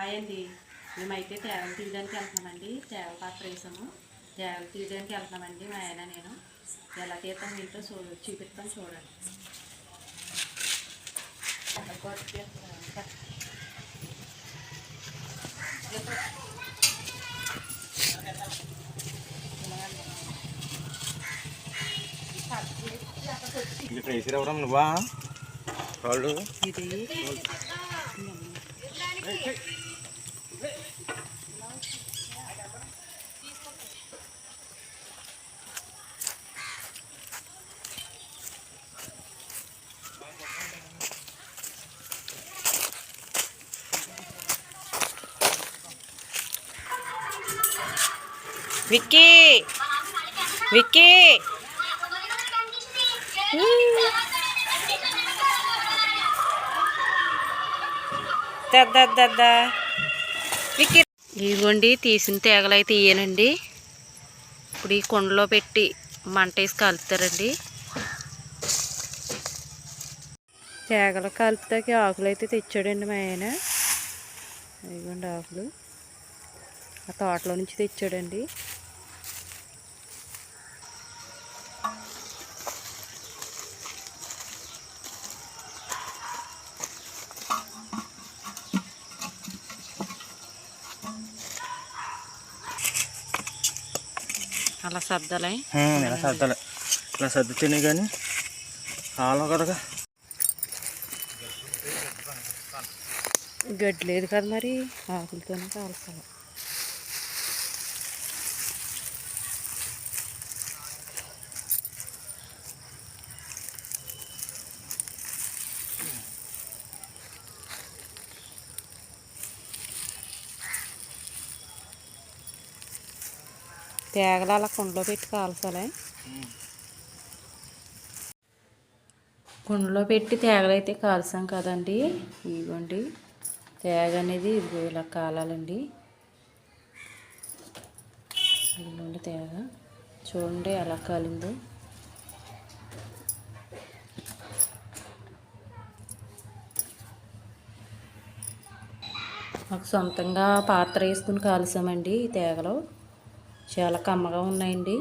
Hi అండి. మేమైతే తేగలు తీయడానికి వెళ్తున్నామండి. తేగల పాత్ర వేసాము. తేగలు తీయడానికి వెళ్తున్నామండి. మా ఆయన నేను ఎలా తీస్తాం ఏంటో చూపిస్తాం చూడండి. వేసిరవరం నువ్వా వాళ్ళు ఇది విక్కీ విక్కీ విక్కీ ఇదిగోండి తీసిన తేగలు అయితే ఇయ్యానండి. ఇప్పుడు ఈ కుండలో పెట్టి మంట వేసి కలుపుతారండి. తేగలు కలుపుతాకి ఆకులు అయితే తెచ్చాడండి మా ఆయన. ఇదిగోండి ఆకులు ఆ తోటలో నుంచి తెచ్చాడండి. అలా సర్దాలే ఇలా సర్దాలి. ఇలా సర్దితేనే కానీ కాలం కదగా గడ్డి లేదు కదా మరి ఆకులతోనే కాల్చాలి. తేగలు అలా కుండలో పెట్టి కాల్చాలి. కుండలో పెట్టి తేగలు అయితే కాల్చాం కదండి. ఇదిగోండి తేగ అనేది ఇదిగో ఇలా కాలాలండి. ఇదిగోండి తేగ చూడండి ఎలా కాలిందో. మాకు సొంతంగా పాత్ర వేసుకుని కాల్చామండి. ఈ తేగలు చాలా కమ్మగా ఉన్నాయండి.